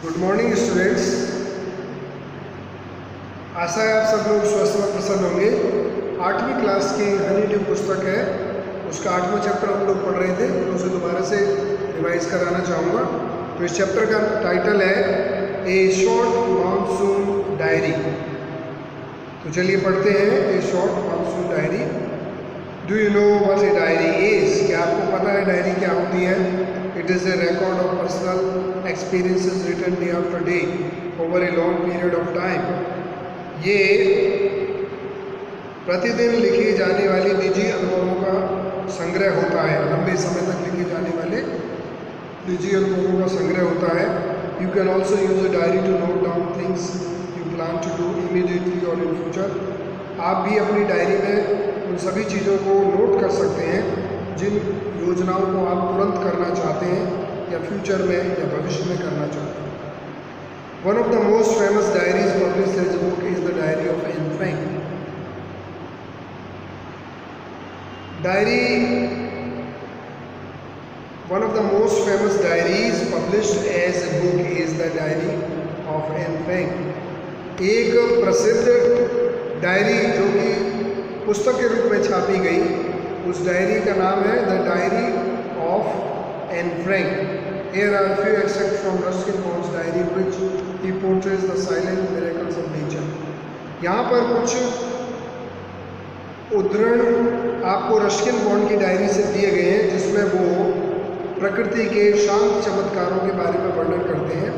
Good morning students. आशा है आप सब लोग स्वस्थ व प्रसन्न होंगे। 8वीं क्लास की हनी ड्यू पुस्तक है, उसका 8वां चैप्टर हम लोग पढ़ रहे थे, तो उसे दोबारा से रिवाइज कराना चाहूँगा। तो इस चैप्टर का टाइटल है ए शॉर्ट मानसून डायरी। तो चलिए पढ़ते हैं a short monsoon diary. Do you know what a diary is? क्या आपको पता है डायरी क्या होती है? It is a record of personal experiences written day after day over a long period of time. ये प्रतिदिन लिखी जाने वाली निजी अनुभवों का संग्रह होता है। लंबे समय तक लिखे जाने वाले निजी अनुभवों का संग्रह होता है। You can also use a diary to note down things you plan to do immediately और इन फ्यूचर। आप भी अपनी डायरी में उन सभी चीज़ों को नोट कर सकते हैं जिन योजनाओं को आप तुरंत करना चाहते हैं या फ्यूचर में या भविष्य में करना चाहते हैं। One of the most famous diaries published as a book is the diary of Anne Frank. One of the most famous diaries published as a book is the Diary of Anne Frank। एक प्रसिद्ध diary जो कि पुस्तक के रूप में छापी गई, उस डायरी का नाम है the diary of Anne Frank. Here are few extracts from Ruskin Bond's diary which he portrays the silent miracles of nature। यहाँ पर कुछ उद्धरण आपको रस्किन बॉन्ड की डायरी से दिए गए हैं, जिसमें वो प्रकृति के शांत चमत्कारों के बारे में वर्णन करते हैं।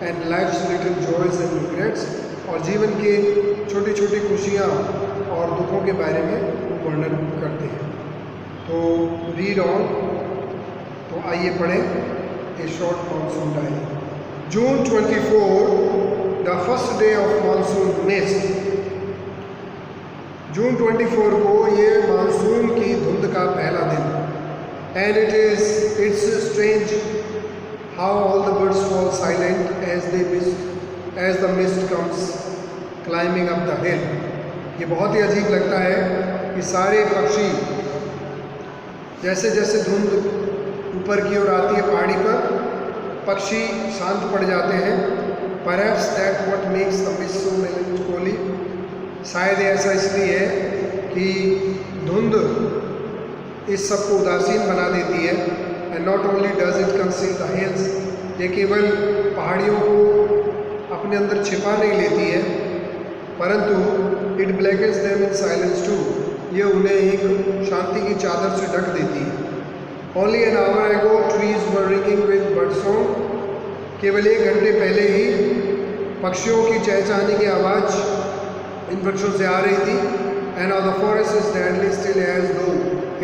And life's little joys and regrets, और जीवन के छोटी छोटी खुशियाँ और दुखों के बारे में वो वर्णन करते हैं। तो रीड ऑन। तो आइए पढ़ें a short monsoon diary. June 24, the first day of monsoon mist. जून 24 को ये मानसून की धुंध का पहला दिन। And it's strange how all the birds fall silent as the mist comes climbing up the hill. ये बहुत ही अजीब लगता है कि सारे पक्षी, जैसे जैसे धुंध ऊपर की ओर आती है पहाड़ी पर, पक्षी शांत पड़ जाते हैं। Perhaps that what makes the mist so melancholy. शायद ऐसा इसलिए है कि धुंध इस सब को उदासीन बना देती है। And not only does it conceal the hills, ये केवल पहाड़ियों को अपने अंदर छिपा नहीं लेती है, परंतु it blackens them in silence too, ये उन्हें एक शांति की चादर से ढक देती है। ओनली एन आवर एगो trees were ringing with bird song. केवल 1 घंटे पहले ही पक्षियों की चहचहाने की आवाज़ इन वृक्षों से आ रही थी। End of the forest is deadly still as though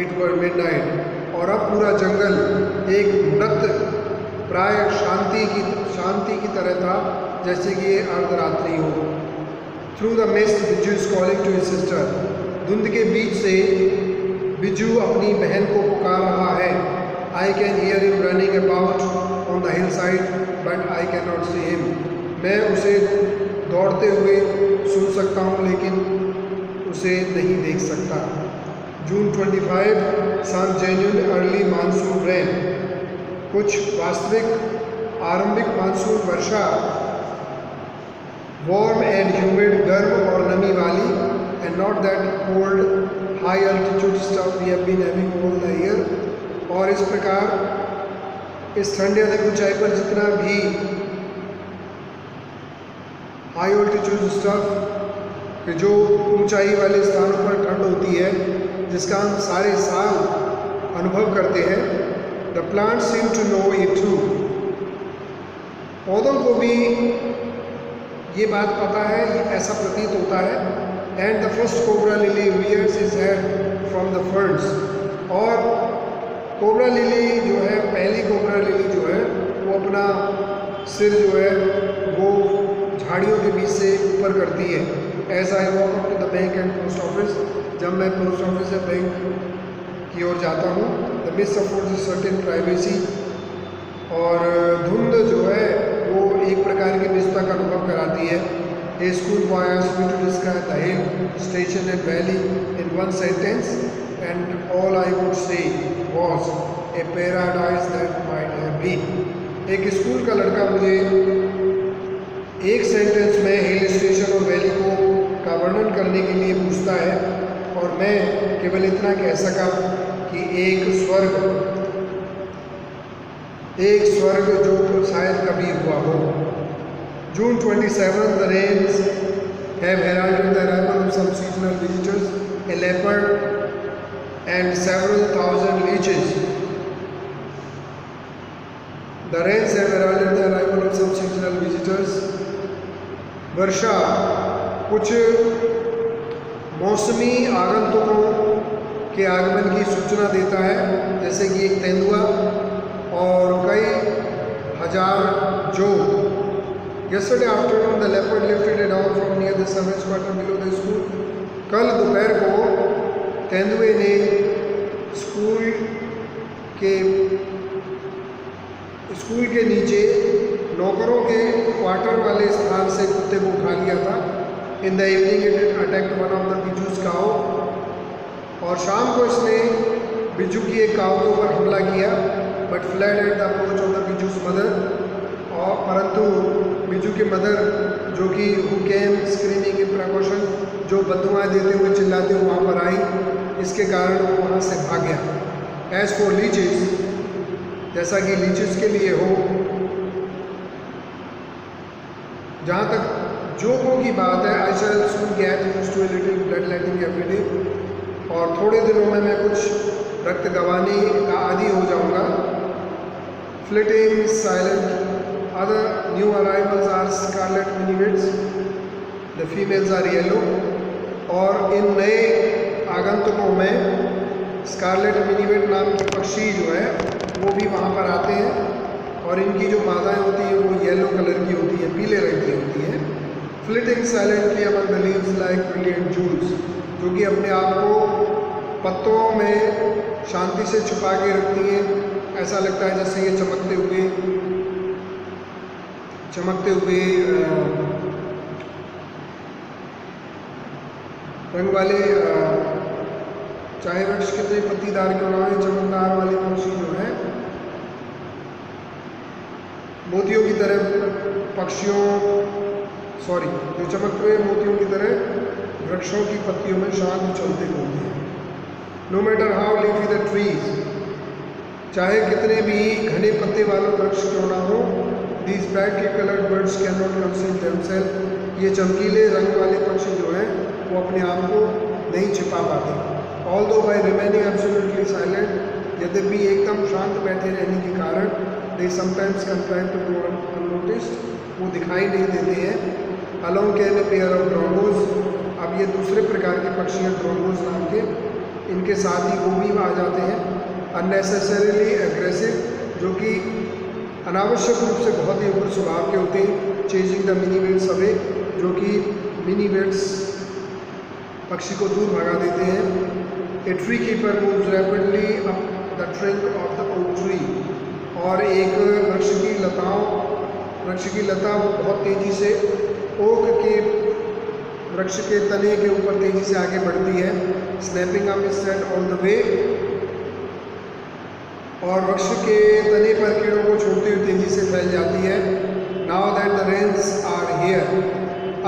it were midnight. और अब पूरा जंगल एक मृत प्राय शांति की तरह था, जैसे कि ये अर्धरात्रि हो। Through the mist Bijju is calling to his sister. धुंध के बीच से बिजू अपनी बहन को पुकार रहा है। I can hear him running about on the hill side but I can not see him. मैं उसे दौड़ते हुए सुन सकता हूँ, लेकिन उसे नहीं देख सकता। June 25, some genuine early monsoon rain. कुछ वास्तविक आरंभिक मानसून वर्षा, वार्म एंड ह्यूमिड, गर्म और नमी वाली, and not that cold high altitude stuff we have been having all the year. और इस प्रकार इस ठंडे अधिक ऊंचाई पर जितना भी हाई ऑल्टीट्यूड स्टफ कि जो ऊंचाई वाले स्थानों पर ठंड होती है, जिसका हम सारे साल अनुभव करते हैं। The plants seem to know it too. पौधों को भी ये बात पता है, ऐसा प्रतीत होता है। And the first cobra lily wears his head from the ferns. और कोबरा लिली जो है, पहली कोबरा लिली जो है, वो अपना सिर जो है वो झाड़ियों के बीच से ऊपर करती है। As I walk up to the bank and post office. जब मैं पोस्ट ऑफिस या बैंक की ओर जाता हूँ, the mist affords certain privacy. और धुंध जो है वो एक प्रकार की निजता का अनुभव कराती है। A school boy asked me to describe the hill station and valley in one sentence and all I would say was a paradise that might have been. एक स्कूल का लड़का मुझे एक सेंटेंस में हिल स्टेशन और valley को का वर्णन करने के लिए पूछता है और मैं केवल इतना कह सका कि एक स्वर्ग जो शायद कभी हुआ हो। June 27, the rains have heralded the arrival of some seasonal visitors, a leopard and several thousand leeches. The rains have heralded the arrival of some seasonal visitors. वर्षा कुछ मौसमी आगंतुकों के आगमन की सूचना देता है, जैसे कि एक तेंदुआ और कई हजार जो। Yesterday afternoon, the leopard lifted a dog from near the servants' quarter below the school. कल दोपहर को तेंदुए ने स्कूल के नीचे नौकरों के क्वार्टर वाले स्थान से कुत्ते को उठा लिया था। In the evening it attacked one of the Biju's cow, और शाम को इसने बिजू की एक काऊ के ऊपर हमला किया, but fled at the approach of the Biju's mother, और परंतु बिजू की मदर जो कि who came screaming in precaution, जो बददुआएं देते हुए चिल्लाते हुए वहाँ पर आई, इसके कारण वो वहाँ से भाग गया। एज फॉर लीचेस, जैसा कि लीचेस के लिए हो, जहाँ तक जोकों की बात है, I shall soon get used to a little blood letting every day, और थोड़े दिनों में मैं कुछ रक्त गंवाने का आदी हो जाऊँगा। Flitting silent, other new arrivals are scarlet minivets, the females are yellow, और इन नए आगंतुकों में स्कारलेट मिनीवेट नाम की पक्षी जो है वो भी वहाँ पर आते हैं, और इनकी जो मादाएँ होती हैं वो येलो कलर की होती है, पीले रंग की होती हैं। Flitting silently among the leaves like brilliant jewels, जो कि अपने आप को पत्तों में शांति से छुपा के रखती हैं, ऐसा लगता है जैसे ये चमकते हुए रंग वाले, चाहे वृक्ष कितने पत्तीदार क्यों ना हो, चमकदार वाले पक्षी जो है मोतियों की तरह जो चमकते हुए मोतियों की तरह वृक्षों की पत्तियों में शांत उछलते घूमते हैं। No matter how leafy the trees, चाहे कितने भी घने पत्ते वाले वृक्ष क्यों ना हो, these brightly coloured birds can not conceal themself, ये चमकीले रंग वाले पक्षी जो हैं वो अपने आप को नहीं छिपा पाते। Although by remaining absolutely silent, यद्यपि एकदम शांत बैठे रहने के कारण, they sometimes contrive to go unnoticed, वो दिखाई नहीं देते हैं। Along came a pair of drongos, अब ये दूसरे प्रकार के पक्षी हैं ड्रोंगोज नाम के, इनके साथ ही वो भी आ जाते हैं। अननेसेसरीली एग्रेसिव, जो कि अनावश्यक रूप से बहुत ही उग्र स्वभाव के होते हैं। चेजिंग द मिनीवेट्स अवे, जो कि मिनीवेट्स पक्षी को दूर भगा देते हैं। A tree keeper moves rapidly up the trunk of the oak tree, और एक वृक्ष की लता वो बहुत तेज़ी से ओक के वृक्ष के तने के ऊपर तेज़ी से आगे बढ़ती है। Snapping up is set on the way, और वृक्ष के तने पर कीड़ों को छोड़ती हुई तेज़ी से फैल जाती है। Now that the rains are here,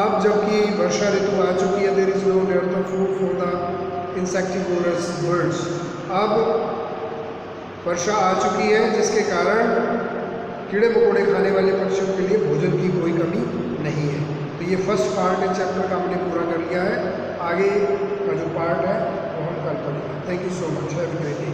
अब जबकि वर्षा ऋतु आ चुकी है, there is no dearth of food for the insectivorous birds, अब वर्षा आ चुकी है जिसके कारण कीड़े मकोड़े खाने वाले पक्षियों के लिए भोजन की कोई कमी नहीं है। तो ये फर्स्ट पार्ट इस चैप्टर का हमने पूरा कर लिया है, आगे का जो पार्ट है वो हम कल पढ़ेंगे। Thank you so much, have a great day.